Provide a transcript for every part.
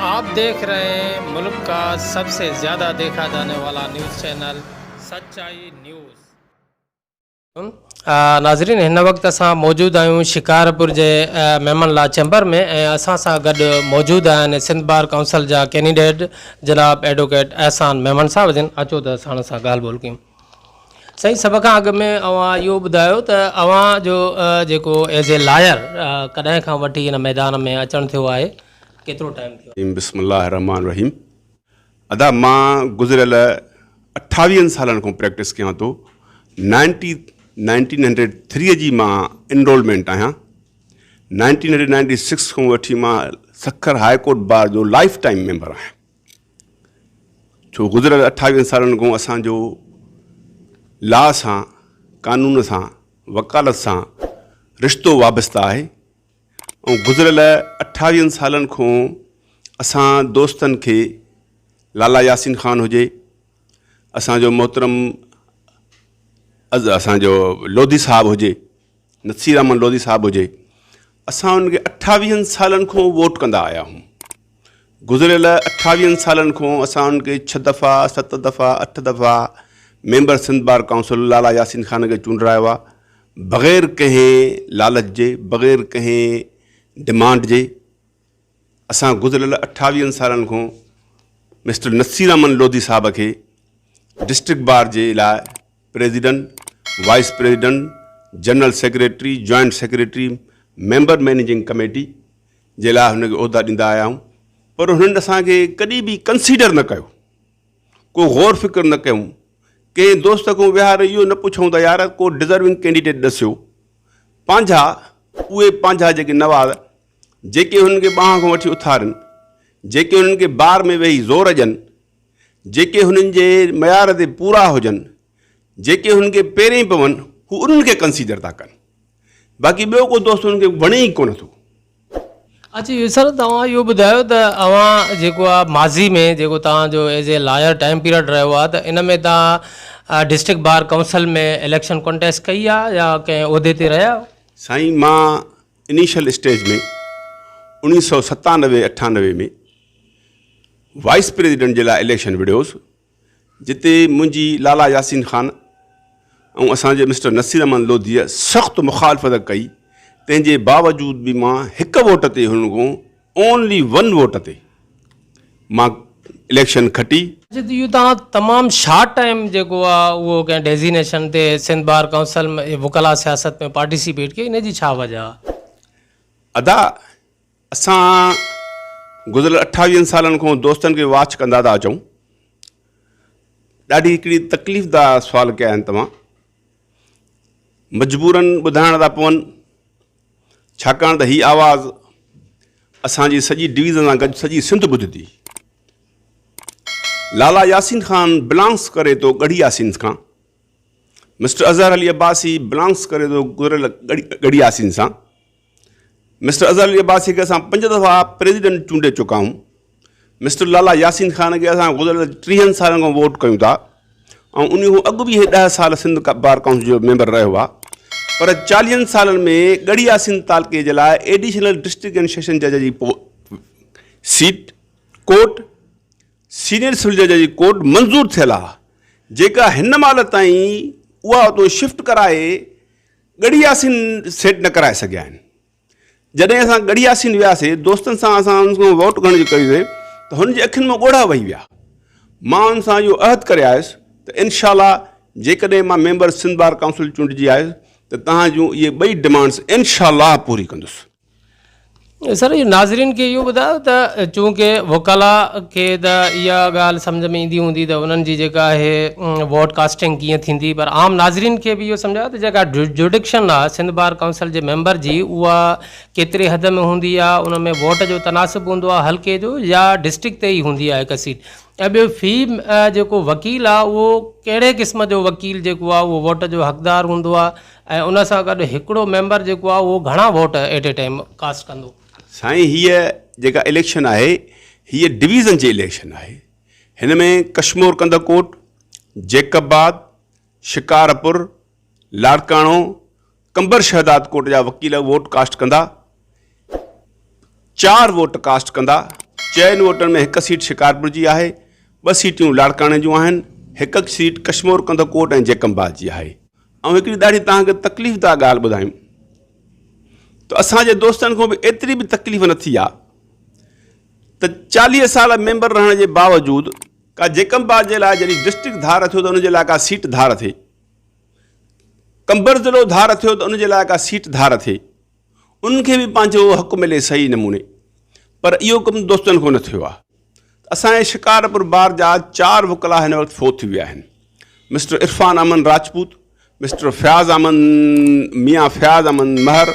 आप देख रहे हैं मुल्क का सबसे ज़्यादा देखा जाने वाला न्यूज़ चैनल सच्चाई न्यूज़। नाज़रीन, हिन वक्त असां मौजूद आहियूं शिकारपुर जे मेमन ला चैम्बर में ऐं असां सां गॾु मौजूद आहिनि सिंध बार काउंसिल जा कैंडिडेट जनाब एडवोकेट एहसान मेमन साहब जिन। अचो त साण सां ॻाल्हि ॿोल कयूं। साईं, सभ खां अॻु में अवां इहो ॿुधायो त अवां जो जेको एज़ ए लायर कॾहिं खां वठी हिन मैदान में अचणु थियो आहे, केतिरो टाइम थियो? बिस्मिल्लाह रहमान रहीम। अदा मां गुज़िरियल 28 सालनि खां प्रैक्टिस कयां थो। 1903 जी मां इनरोलमेंट आहियां। 1996 खां वठी मां सखर हाई कोर्ट बार जो लाइफ टाइम मेंबर आहियां। छो गुज़िरियल 28 सालनि खां असांजो ला सां, कानून सां, वकालत सां रिश्तो वाबस्ता आहे। ऐं गुज़िरियल 28 सालनि खां असां दोस्तनि खे लाला यासीन ख़ान हुजे, असांजो मोहतरम असांजो लोधी साहब हुजे, नसीर अहमद लोधी साहब हुजे, असां उनखे 28 सालनि खां वोट कंदा आया आहियूं। गुज़िरियल 28 सालनि खां असां उनखे 6 दफ़ा, 7 दफ़ा, 8 दफ़ा मेंबर सिंध बार काउंसिल लाला यासीन ख़ान खे चूंडायो आहे, बग़ैर कंहिं लालच जे, बग़ैर कंहिं डिमांड जे। असां गुज़िरियल 28 सालनि खां मिस्टर नसीर अहमद लोधी साहब खे डिस्ट्रिक्ट बार जे लाइ president, vice president, general secretary, joint secretary, member managing committee जे लाइ हुनखे उहिदा ॾींदा आया आहियूं। पर हुननि असांखे कॾहिं बि कंसीडर न कयो, को गौर फ़िक्र न कयूं। कंहिं दोस्त खां विहार इहो न पुछूं त यार को डिज़र्विंग कैंडिडेट ॾसियो। पंहिंजा जेके नवाज़ जेके हुननि खे ॿांह खां वठी उथारनि, जेके हुननि खे बार में वेही ज़ोर ॾियनि, जेके हुननि जे मयार ते पूरा हुजनि, जेके हुननि खे पहिरें पवनि, हू उन्हनि खे कंसीडर था कनि। बाक़ी ॿियो को दोस्त हुननि खे वणे ई कोन थो। अच्छा सर, तव्हां इहो ॿुधायो त अवां जेको आहे माज़ी में जेको तव्हांजो as a lawyer time period रहियो आहे, त इन में तव्हां डिस्ट्रिक्ट बार काउंसिल में इलेक्शन कॉन्टेस्ट कई आहे या कंहिं उहिदे ते रहिया? साईं, मां इनिशियल स्टेज में 1997-98 में वाइस प्रेसिडेंट जे लाइ इलेक्शन विढ़ियोसि, जिते मुंहिंजी लाला यासीन ख़ान ऐं असांजे मिस्टर नसीर अहमद लोधीअ सख़्तु मुखालफ़त कई। तंहिंजे बावजूद बि मां हिकु वोट ते हुन खां ओनली 1 वोट ते मां इलेक्शन खटी। इहो तव्हां तमामु शार्ट टाइम जेको आहे उहो कंहिं डेज़िनेशन ते सिंध बार काउंसिल में वकला सियासत में पार्टिसिपेट कई, इन जी छा वजह आहे? अदा असां गुज़िरियल 28 सालनि खां दोस्तनि खे वॉच कंदा था अचूं। ॾाढी हिकिड़ी तकलीफ़ दा सुवाल कया आहिनि तव्हां। मजबूरन ॿुधाइण था पवनि, छाकाणि त हीअ आवाज़ असांजी सॼी डिवीज़न सां गॾु सॼी सिंध ॿुधंदी। लाला यासीन ख़ान बिलोंग्स करे थो गढ़ी यासीन खां, मिस्टर अज़हर अली अब्बासी बिलोंग्स करे थो गुज़िरियल गढ़ी यासीन सां। मिस्टर अज़हर अली अब्बासी खे असां 5 दफ़ा प्रेसिडेंट चूंडे चुका आहियूं। मिस्टर लाला यासीन ख़ान खे असां गुज़िरियल 30 सालनि खां वोट कयूं था, ऐं उन खां अॻु बि 10 साल सिंध बार काउंसिल जो मेंबर रहियो आहे। पर 40 सालनि में गढ़ी यासीन तालुके जे लाइ एडिशनल डिस्ट्रिक्ट एंड सेशन जज जी सीट कोर्ट, सीनियर सिविल जज जी कोर्ट मंज़ूर थियल आहे, जेका हिन महिल ताईं उहा उतो शिफ्ट कराए गढ़ी यासीन सेट न कराए सघिया आहिनि। जॾहिं असां गढ़ी यासीन वियासीं दोस्तनि सां, असां हुन खां वोट करण जी कईसीं, त हुनजी अखियुनि में ॻोढ़ा वही विया। मां हुन सां इहो अहद करे आयुसि त इनशाला जेकॾहिं मां मेंबर सिंध बार काउंसिल चूंडिजी आयुसि त तव्हां जूं इहे 2 डिमांड्स इनशाला पूरी कंदुसि। सर, इहो नाज़रीन खे इहो ॿुधायो त चूंकि वकला खे त इहा ॻाल्हि सम्झ में ईंदी हूंदी त उन्हनि जी जेका आहे वोट कास्टिंग कीअं थींदी, पर आम नाज़रीन खे बि इहो सम्झायो त जेका जुडिक्शन आहे सिंध बार काउंसिल जे मेंबर जी, उहा केतिरे हद में हूंदी आहे, उन में वोट जो तनासिब हूंदो आहे हल्के जो, या डिस्ट्रिक्ट ते ई हूंदी आहे हिकु सीट? ऐं ॿियो फ़ी जेको वकील आहे उहो कहिड़े क़िस्म जो वकील जेको आहे उहो वोट जो हक़दार हूंदो आहे, ऐं उन सां गॾु हिकिड़ो मेंबर जेको आहे उहो घणा vote at a time cast कंदो? साईं, हीअ जेका इलेक्शन आहे हीअ डिवीज़न जी इलेक्शन आहे। हिन में कश्मीर कंदकोट, जेकबाद, शिकारपुर, लाड़काणो, कंबर शहदाद कोट जा वकील वोट कास्ट कंदा। 4 वोट कास्ट कंदा 6 वोटनि में 1 सीट शिकारपुर जी आहे, 2 सीटियूं लाड़काणे जूं आहिनि, 1 सीट कश्मीर कंदकोट ऐं जैकम्बाद जी आहे। ऐं हिकिड़ी ॾाढी तव्हांखे तकलीफ़दार ॻाल्हि ॿुधायूं त असांजे दोस्तनि खां बि एतिरी बि तकलीफ़ न थी आहे त 40 साल मेंबर रहण जे बावजूदि का जैकम्बाद जे लाइ जॾहिं डिस्ट्रिक्ट धार थियो त उनजे लाइ का सीट धार थिए, कंबर ज़िलो धार थियो त उनजे लाइ का सीट धार थिए, उनखे बि पंहिंजो हक़ु मिले सही नमूने, पर इहो कमु दोस्तनि खां न थियो आहे। असांजे शिकारपुर बार जा 4 वकिला हिन वक़्तु फोत थी विया आहिनि। मिस्टर इरफान अमन राजपूत, मिस्टर फयाज़ अमन मियाँ फयाज़ अमन महर,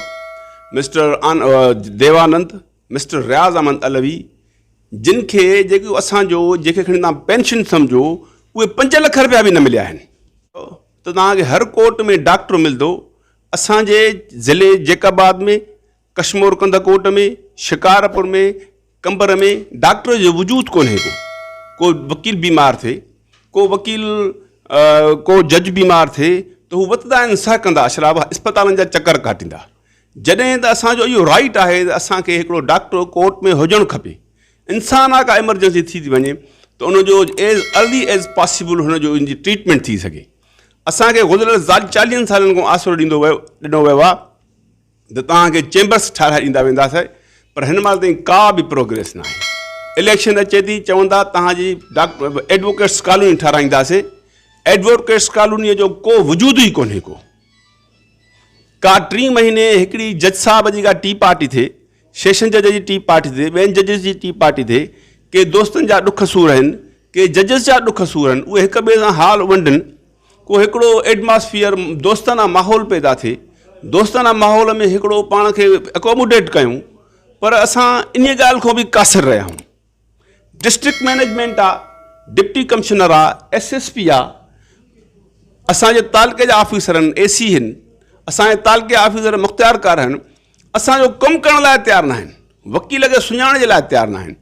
मिस्टर देवानंद, मिस्टर रियाज़ अहमद अलवी, जिनखे जेको असांजो जेके खणी तव्हां पेंशन सम्झो उहे 5 लख रुपया बि न मिलिया आहिनि। त तव्हांखे हर कोर्ट में डॉक्टर मिलंदो, असांजे ज़िले जैकबाद में, कश्मीर कंदकोट में, शिकारपुर में, कंबर में डॉक्टर जो वजूद कोन्हे को वकील बीमार थिए, को जज बीमार थिए त हू वतदा आहिनि छा कंदा, अशराब अस्पतालनि जा चकर काटींदा। जॾहिं त असांजो इहो राइट आहे त असांखे हिकिड़ो डॉक्टर कोर्ट में हुजणु खपे। इंसान आहे का एमरजेंसी थी वञे त उनजो एज़ अर्ली एज़ पॉसिबल हुनजो इनजी ट्रीटमेंट थी सघे। असांखे गुज़िरियल 40 सालनि खां आसरो ॾिनो वियो आहे त तव्हांखे चेंबर्स ठाराए ॾींदा वेंदासीं, पर हिन महिल ताईं का बि प्रोग्रेस न आहे। इलेक्शन अचे थी, चवंदा तव्हांजी एडवोकेट्स कॉलोनी ठाराईंदासीं, एडवोकेट्स कॉलोनीअ जो को वजूद ई कोन्हे का 3 महीने हिकिड़ी जज साहब जी का टी पार्टी थिए, सेशन जज जी टी पार्टी थिए, ॿियनि जजिस जी टी पार्टी थिए, के दोस्तनि जा ॾुख सूर आहिनि, के जजिस जा ॾुख सूर आहिनि, उहे हिक ॿिए सां हाल वंडनि, को हिकिड़ो एटमॉस्फियर दोस्ताना माहौल पैदा थिए, दोस्ताना माहौल में हिकिड़ो पाण खे एकोमोडेट कयूं, पर असां इन ॻाल्हि खां बि कासिर रहिया आहियूं। डिस्ट्रिक्ट मैनेजमेंट आहे, डिप्टी कमिश्नर आहे, SSP आहे, असांजे तालुके जा ऑफिसर आहिनि, AC आहिनि, असांजे तालुके ऑफिसर मुख़्तियारकार आहिनि, असांजो कमु करण लाइ तयारु न आहिनि, वकील खे सुञाणण जे लाइ तयारु न आहिनि।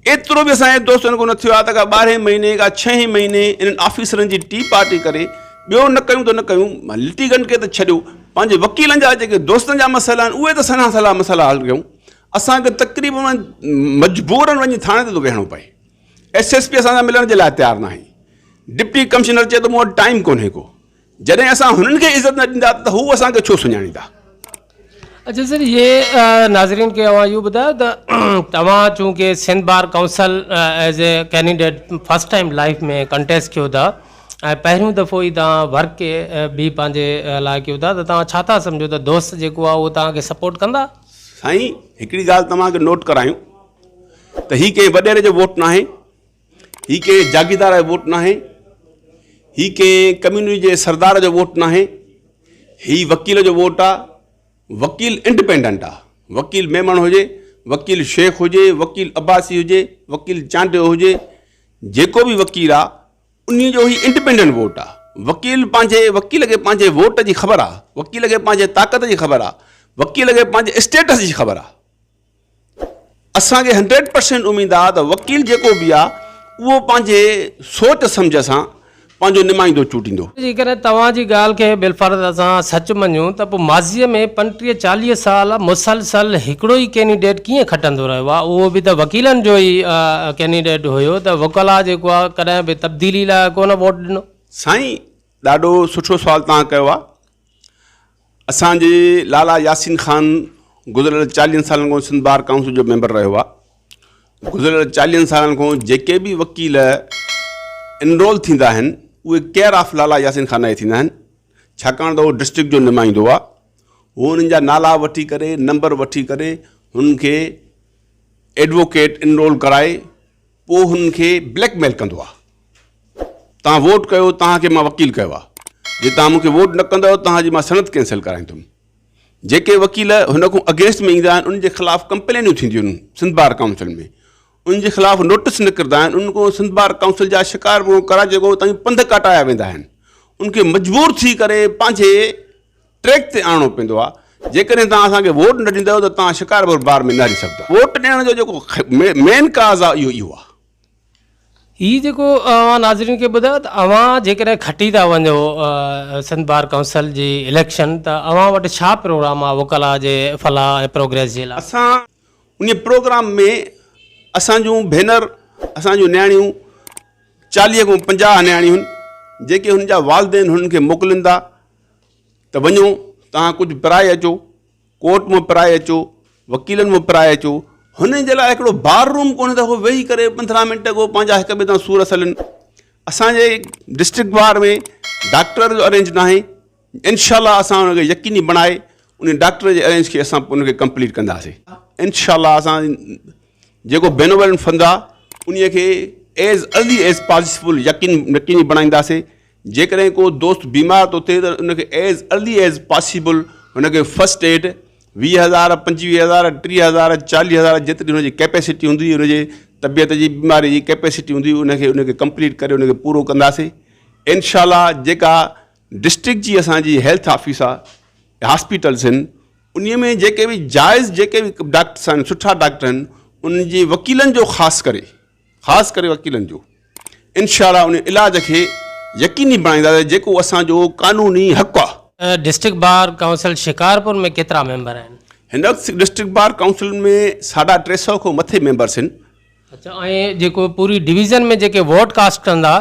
एतिरो बि असांजे दोस्तनि खां न थियो आहे त का 12 महीने का 6 महीने इन्हनि ऑफिसरनि जी टी पार्टी करे ॿियो न कयूं त न कयूं, लिटिगेंट खे त छॾियो, पंहिंजे वकीलनि जा जेके दोस्तनि जा मसइला आहिनि उहे त सना सलाह मसइला हल कयूं। असांखे तक़रीबन मजबूरनि वञी थाणे ते थो वेहणो पए। SSP असां सां मिलण जे लाइ तयारु न आहे। डिप्टी कमिश्नर चए त मूं वटि टाइम कोन्हे को। जॾहिं असां हुननि खे इज़त न ॾींदा त हू असांखे छो सुञाणींदा। अच्छा सर, ये नाज़रीन के अवां इहो ॿुधायो त तव्हां चूंकि Sindh bar council as a candidate first time life में कंटेस्ट कयो था ऐं पहिरियों दफ़ो ई तव्हां वर्क के बि पंहिंजे लाइ कयो था, त तव्हां छा था सम्झो त दोस्त जेको आहे उहो तव्हांखे सपोर्ट कंदा? साईं, हिकिड़ी ॻाल्हि तव्हांखे नोट करायूं त ही कंहिं वॾेरे जो वोट न आहे, ही कंहिं जागीरदार जो वोट न आहे, ही कंहिं कम्यूनिटी जे सरदार जो वोट न आहे, ही वकील जो वोट आहे। वकील इंडिपेंडेंट आहे, वकील मेमण हुजे, वकील शेख हुजे, वकील अब्बासी हुजे, वकील चांडियो हुजे, जेको बि वकील आहे उन जो ही इंडिपेंडेंट वोट आहे। वकील खे पंहिंजे वोट जी ख़बर आहे, वकील खे पंहिंजे ताक़त जी ख़बर आहे, वकील खे पंहिंजे स्टेटस जी ख़बर आहे। असांखे 100% उमेद आहे त वकील जेको बि आहे उहो पंहिंजे सोच सम्झ सां पंहिंजो नुमाइंदो चूंडींदो। जेकॾहिं तव्हांजी ॻाल्हि खे बिलफर्ज़ असां सच मञूं त पोइ माज़ीअ में 35-40 साल मुसलसल हिकिड़ो ई कैंडिडेट कीअं खटंदो रहियो आहे, उहो बि त वकीलनि जो ई कैंडिडेट हुयो, त वकला जेको आहे कॾहिं बि तब्दीली लाइ कोन वोट ॾिनो? साईं, ॾाढो सुठो सुवालु तव्हां कयो आहे। असांजे लाला यासीन ख़ान गुज़िरियल 40 सालनि खां सिंध बार काउंसिल जो मेंबर रहियो आहे। गुज़िरियल 40 सालनि खां जेके बि वकील इनरोल थींदा आहिनि उहे केयर ऑफ लाला यासीन ख़ान जा थींदा आहिनि, छाकाणि त उहो डिस्ट्रिक्ट जो नुमाइंदो आहे। हू हुननि जा नाला वठी करे, नंबर वठी करे हुननि खे एडवोकेट इनरोल कराए पोइ हुननि खे ब्लैकमेल कंदो आहे। तव्हां वोट कयो, तव्हांखे मां वकील कयो आहे, जे तव्हां मूंखे वोट न कंदव तव्हांजी मां सनद कैंसिल कराईंदुमि। जेके वकील हुन खां अगेंस्ट में ईंदा आहिनि उनजे ख़िलाफ़ु कंप्लेनियूं थींदियूं आहिनि सिंध बार काउंसिल में, उनजे ख़िलाफ़ु नोटिस निकिरंदा आहिनि, उनको सिंध बार काउंसिल जा शिकारपुर कराची जेको ताईं पंध काटाया वेंदा आहिनि। उनखे मजबूर थी करे पंहिंजे ट्रैक ते आणणो पवंदो आहे। जेकॾहिं तव्हां असांखे वोट न ॾींदव त तव्हां शिकारपुर बार में न हली सघंदा। वोट ॾियण जो जेको मेन काज़ आहे इहो आहे। हीअ जेको नाज़रीन खे ॿुधायो त अवां जेकॾहिं खटी था वञो सिंध बार काउंसिल जी इलेक्शन, त अवां वटि छा प्रोग्राम आहे वकला जे फलाह ऐं प्रोग्रेस जे लाइ? असां उन प्रोग्राम में असांजूं भेनर असांजूं न्याणियूं 40 खां 50 न्याणियूं आहिनि जेके हुन जा वालदेन हुननि खे मोकिलीनि था त वञो तव्हां कुझु पिराए अचो, कोर्ट मां पिराए अचो, वकीलनि मां पिराए अचो। हुन जे लाइ हिकिड़ो बार रूम कोन्हे त उहो वेही करे 15 मिंट को पंहिंजा हिक ॿिए सां सूर सलनि। असांजे डिस्ट्रिक्ट बार में डॉक्टर जो अरेंज न आहे। इंशाल्लाह असां हुनखे यकीनी बणाए उन डॉक्टर जे अरेंज खे असां उनखे कंप्लीट कंदासीं। इंशाल्लाह असां जेको बेनोवेलेंट फंड आहे उन खे एज़ अर्ली एज़ पॉसिबल यकीनी बणाईंदासीं। जेकॾहिं को दोस्त बीमार थो थिए त उनखे एज़ अर्ली एज़ पॉसिबल हुनखे फस्ट एड 20,000 25,000 30,000 40,000 जेतिरी हुनजी कैपेसिटी हूंदी, हुनजे तबियत जी बीमारी जी कैपेसिटी हूंदी, उनखे कंप्लीट करे उनखे पूरो कंदासीं। इंशाल्लाह जेका डिस्ट्रिक्ट जी असांजी हेल्थ ऑफिस आहे, हॉस्पिटल्स आहिनि, उन में जेके बि जाइज़ जेके बि डॉक्टर्स आहिनि, सुठा डॉक्टर आहिनि, उन जी वकीलनि जो ख़ासि करे वकीलनि जो इंशाल्लाह उन इलाज खे यकीनी बणाईंदासीं जेको असांजो कानूनी हक़ आहे। डिस्ट्रिक्ट बार काउंसिल शिकारपुर में केतिरा मेंबर आहिनि? हिन डिस्ट्रिक्ट बार काउंसिल में 350 खां मथे मेंबर्स आहिनि। अच्छा, ऐं जेको पूरी डिवीज़न में जेके वोट कास्ट कंदा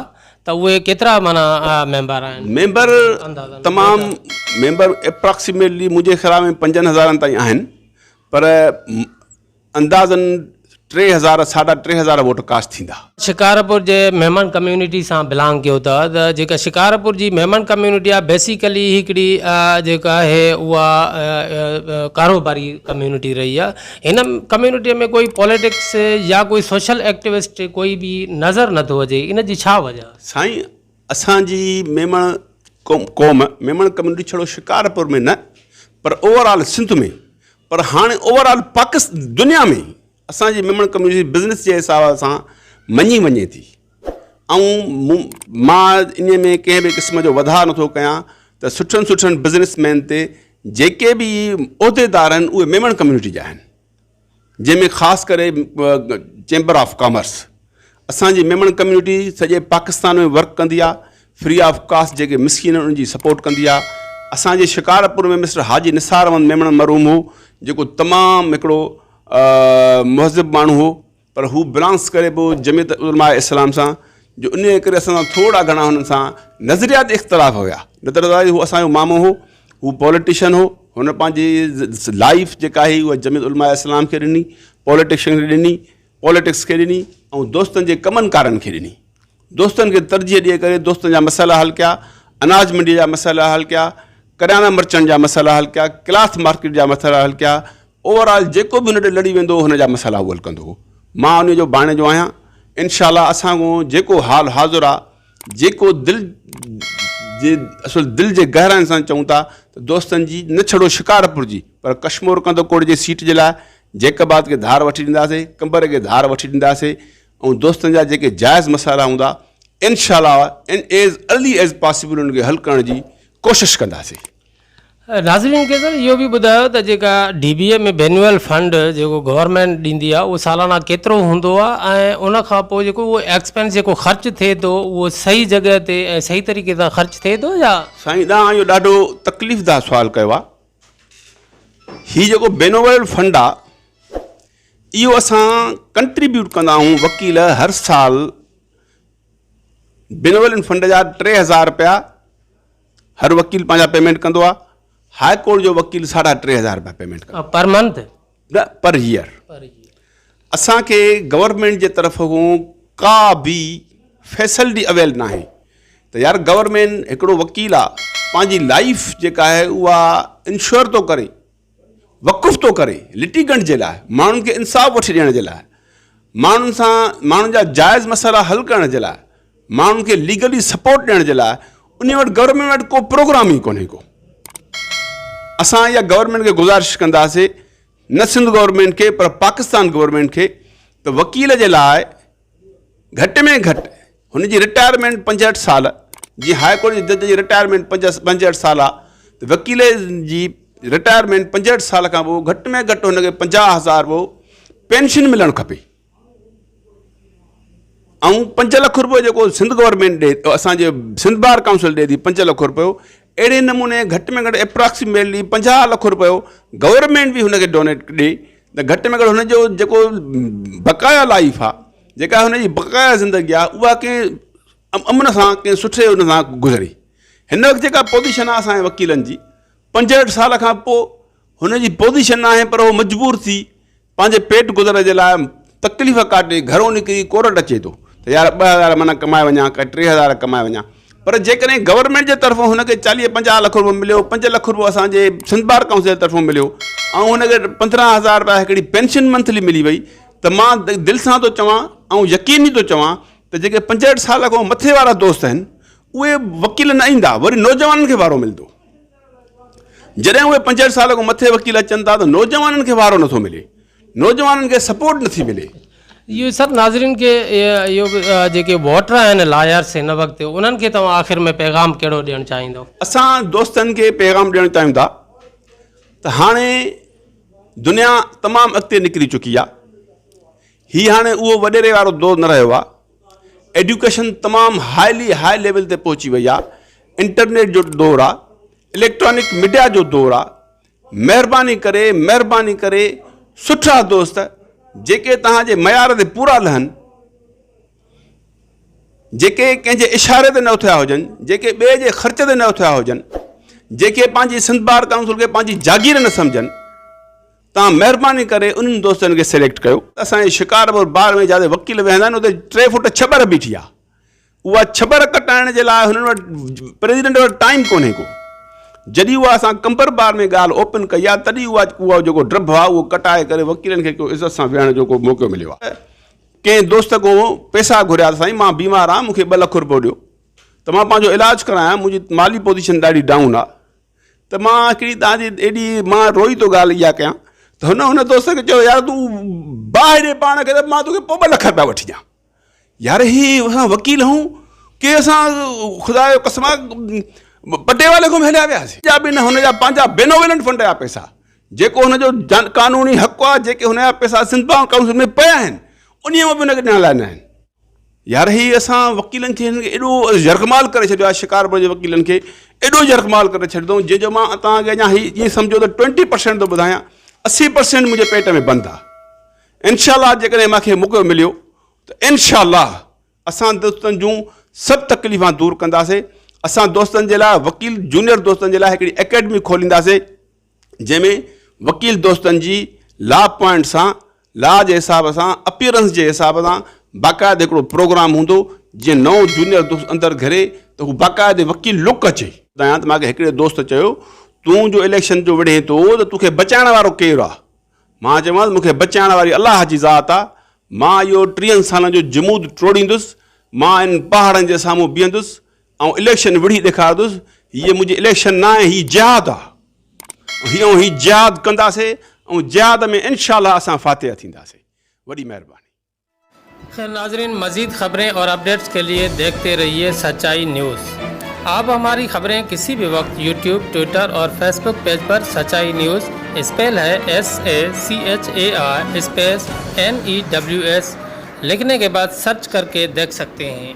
त उहे केतिरा माना मेंबर आहिनि? मेंबर तमामु मेंबर एप्रॉक्सीमेटली मुंहिंजे ख़्याल में 5,000 ताईं आहिनि, पर अंदाज़न 3,000 3,500 वोट कास्ट थींदा। शिकारपुर जे मेमन कम्यूनिटी सां बिलोंग कयो था त जेका शिकारपुर जी मेमन कम्यूनिटी आहे बेसिकली हिकिड़ी जेका आहे उहा कारोबारी कम्यूनिटी रही आहे। हिन कम्यूनिटीअ में कोई पॉलिटिक्स या कोई सोशल एक्टिविस्ट कोई बि नज़र नथो अचे, इन जी छा वजह? साईं, असांजी मेमण क़ौम मेमण कम्यूनिटी छड़ो शिकारपुर में न पर ओवरऑल सिंध में, पर हाणे ओवरऑल पाकिस्तान दुनिया में असांजी मेमण कम्यूनिटी बिज़नेस जे हिसाब सां मञी वञे थी। ऐं मां इन में कंहिं बि क़िस्म जो वधाउ नथो कयां त सुठनि बिज़नेसमैन ते जेके बि उहिदेदार आहिनि उहे मेमण कम्यूनिटी जा आहिनि, जंहिंमें ख़ासि करे चैम्बर ऑफ कॉमर्स। असांजी मेमण कम्यूनिटी सॼे पाकिस्तान में वर्क कंदी आहे, फ्री ऑफ कास्ट जेके मिसकिन आहिनि उनजी सपोर्ट कंदी आहे। असांजे शिकारपुर में मिस्टर हाजी निसार अहमद मेमण मरहूम हो, जेको तमामु हिकिड़ो मुहज़िब माण्हू हो, पर हू बिलोंग्स करे पोइ जमीयत उलमा इस्लाम सां, जो उन करे असां थोरा घणा हुननि सां नज़रियात इख़्तिलाफ़ हुया। न त हू असांजो मामो हो, हू पॉलिटिशियन हो, हुन पंहिंजी लाइफ जेका हुई उहा जमीयत उलमा इस्लाम खे ॾिनी, पॉलिटिक्स खे ॾिनी ऐं दोस्तनि जे कमनि कारनि खे ॾिनी। दोस्तनि खे तरजीह ॾिए करे दोस्तनि जा मसइला हल कया, अनाज मंडी जा मसइला हल कया, किराना मर्चेंट जा मसइला हल कया, क्लॉथ मार्केट जा मसइला हल कया। ओवरऑल जेको बि हुन ॾे लड़ी वेंदो हुन जा मसइला उहो हल कंदो हो। मां उन जो भाणे जो आहियां। इंशाल्लाह असांजो जेको हाल हाज़ुर आहे, जेको दिलि जे गहराइनि सां चऊं था त दोस्तनि जी न छड़ो शिकारपुर जी पर कश्मीर कंदोकोट जी सीट जे लाइ जैकबाद खे धार वठी ॾींदासीं, कंबर खे धार वठी ॾींदासीं ऐं दोस्तनि जा जेके जाइज़ मसइला हूंदा इंशाल्लाह एज़ अर्ली एज़ पॉसिबल उनखे हल करण जी कोशिशि कंदासीं। नाज़रीन खे सर इहो बि ॿुधायो त जेका DBA में बेन्युअल फंड जेको गवर्नमेंट ॾींदी आहे उहो सालाना केतिरो हूंदो आहे ऐं उन खां पोइ जेको उहो एक्सपेंस जेको ख़र्च थिए थो उहो सही जॻह ते ऐं सही तरीक़े सां ख़र्च थिए थो या? साईं, तव्हां इहो ॾाढो तकलीफ़दार सुवालु कयो आहे। हीउ जेको बेनोवेल फंड आहे इहो असां कंट्रीब्यूट कंदा आहियूं। वकील हर साल बेनोवेल फंड जा 3,000 रुपया हर वकील पंहिंजा पेमेंट कंदो आहे। हाई कोर्ट जो वकील 3,500 रुपया पेमेंट कंदो पर मंथ न पर ईयर। असांखे गवर्नमेंट जे तरफ़ खां का बि फैसिलिटी अवेल न आहे त यार गवर्नमेंट हिकिड़ो वकील आहे पंहिंजी लाइफ जेका आहे उहा इंश्योर थो करे, वक़ुफ़ थो करे लिटिगेंट जे लाइ, माण्हुनि खे इंसाफ़ वठी ॾियण जे लाइ, माण्हुनि जा जाइज़ मसइला हल करण जे लाइ, माण्हुनि खे लीगली सपोर्ट ॾियण जे लाइ उन वटि गवर्नमेंट वटि को प्रोग्राम ई कोन्हे को। असां इहा गवर्नमेंट खे गुज़ारिश कंदासीं, न सिंध गवर्नमेंट खे पर पाकिस्तान गवर्नमेंट खे, त वकील जे लाइ घटि में घटि हुनजी रिटायरमेंट 65 साल, जीअं हाई कोर्ट जी जज जी रिटायरमेंट 65 साल आहे, त वकील जी रिटायरमेंट 65 साल खां पोइ घटि में घटि हुनखे 50,000 वो पेंशन मिलणु खपे। ऐं 5 लख रुपयो जेको सिंध गवर्नमेंट ॾे, असांजे सिंध बार काउंसिल ॾे थी 5 लख रुपयो, अहिड़े नमूने घटि में घटि एप्रॉक्सीमेटली 50 लख रुपयो गवर्नमेंट बि हुनखे डोनेट ॾे त घटि में घटि हुनजो जेको बक़ाया लाइफ आहे, जेका हुनजी बक़ाया ज़िंदगी आहे, उहा कंहिं अमन सां कंहिं सुठे हुन सां गुज़री। हिन वक़्तु जेका पोज़ीशन आहे असांजे वकीलनि जी, 65 साल खां पोइ हुनजी पोज़ीशन आहे, पर उहो मजबूर थी पंहिंजे पेट गुज़र जे लाइ तकलीफ़ काटे घरों निकिरी कोर्ट अचे थो त यार 2000 माना कमाए वञा, का 3000 कमाए वञा। पर जेकॾहिं गवर्नमेंट जे तरफ़ों हुनखे 40-50 लख रुपयो मिलियो, 5 लख रुपयो असांजे सिंध बार काउंसिल जे तरफ़ों मिलियो, ऐं हुनखे 15,000 रुपया हिकिड़ी पेंशन मंथली मिली वई, त मां दिलि सां थो चवां ऐं यकीनी थो चवां त जेके 65 साल खां मथे वारा दोस्त आहिनि उहे वकील न ईंदा, वरी नौजवाननि खे वारो मिलंदो। जॾहिं उहे 65 साल खां मथे वकील अचनि था त नौजवाननि खे वारो नथो मिले, नौजवाननि खे सपोर्ट नथी मिले। इहो सर नाज़रीन खे इहो जेके वोटर आहिनि लायर्स हिन वक़्तु, उन्हनि खे तव्हां आख़िर में पैगाम कहिड़ो ॾियणु चाहींदो? असां दोस्तनि खे पैगाम ॾियणु चाहियूं था त हाणे दुनिया तमामु अॻिते निकिरी चुकी आहे। हीअ हाणे उहो वॾेरे वारो दौरु न रहियो आहे। एडुकेशन तमामु हाई लेवल ते पहुची वई आहे। इंटरनेट जो दौरु आहे, इलेक्ट्रॉनिक मीडिया जो दौरु आहे। महिरबानी करे सुठा दोस्त जेके तव्हांजे मयार ते पूरा लहनि, जेके कंहिंजे इशारे ते न उथिया हुजनि, जेके ॿिए जे ख़र्च ते न उथिया हुजनि, जेके पंहिंजी सिंध बार काउंसिल खे पंहिंजी जागीर न सम्झनि, तव्हां महिरबानी करे उन्हनि दोस्तनि खे सिलेक्ट कयो। असांजे शिकारपुर बार में जिते वकील वेहंदा आहिनि उते 3 फुट छबर बीठी आहे। उहा छबर कटाइण जे लाइ हुननि वटि प्रेसिडेंट वटि टाइम कोन्हे को। जॾहिं उहा असां कंबर बार में ॻाल्हि ओपन कई आहे तॾहिं उहा जेको ड्रब आहे उहो कटाए करे वकीलनि खे को इज़त सां वेहण जो को मौक़ो मिलियो आहे। कंहिं दोस्त को पैसा घुरिया, साईं मां बीमार आहियां, मूंखे 2 लख रुपयो ॾियो त मां पंहिंजो इलाजु करायां, मुंहिंजी माली पोज़ीशन ॾाढी डाउन आहे, त मां हिकिड़ी तव्हांजी एॾी मां रोई थो ॻाल्हि इहा कयां त हुन दोस्त खे चयो यार तूं बाहि ॾे पाण खे त मां तोखे पोइ 2 लख रुपया वठी ॾियां। यार हीअ असां वकील हूं के असां ख़ुदा जो कसम पटे वाले को हलिया वियासीं, जा बि न हुनजा पंहिंजा बेनोवेलेंट फंड जा पैसा, जेको हुनजो कानूनी हक़ु आहे, जेके हुनजा पैसा सिंध बार काउंसिल में पिया आहिनि, उन में बि हुनखे ॾियण लाइ न आहिनि। यार हीअ असां वकीलनि खे एॾो यरगमाल करे छॾियो आहे। शिकारपुर जे वकीलनि खे एॾो यरगमाल करे छॾियो जंहिंजो मां तव्हांखे अञा हीअ सम्झो त 20% थो ॿुधायां, 80% मुंहिंजे पेट में बंदि आहे। इंशाअल्लाह जेकॾहिं मूंखे मौक़ो मिलियो त इंशाअल्लाह असां दोस्तनि जूं सभु तकलीफ़ां दूरि कंदासीं। असां दोस्तनि जे लाइ, वकील जूनियर दोस्तनि जे लाइ हिकिड़ी एकेडमी खोलींदासीं जंहिंमें वकील दोस्तनि जी लॉ पॉइंट सां, लॉ जे हिसाब सां, अपीयरेंस जे हिसाब सां बाक़ाइदे हिकिड़ो प्रोग्राम हूंदो जीअं नओं जूनियर दोस्त अंदरि घिरे त हू बाक़ाइदे वकील लुक अचे। त मूंखे हिकिड़े दोस्त चयो तूं जो इलेक्शन जो विढ़े थो त तोखे बचाइण वारो केरु आहे? मां चयोमांसि मूंखे बचाइण वारी अलाह जी ज़ात आहे। मां इहो 30 सालनि जो जमूद टोड़ींदुसि, मां इन पहाड़नि जे साम्हूं बीहंदुसि ऐं इलेक्शन विढ़ी ॾेखारींदुसि। हीअ मुंहिंजी इलेक्शन न आहे, हीअ जिहाद आहे। हीअ जिहाद कंदासीं ऐं जिहाद में इंशाअल्लाह असां फातिहा थींदासीं। वॾी महिरबानी। खैर नाज़रीन, मज़ीद ख़बरें और अपडेट्स के लिए देखते रहिए सच्चाई न्यूज़। आप हमारी खबरें किसी भी वक्त यूट्यूब, ट्विटर और फेसबुक पेज पर सच्चाई न्यूज़, स्पेल है SACHAI स्पेस NEWS लिखने के बाद सर्च करके देख सकते हैं।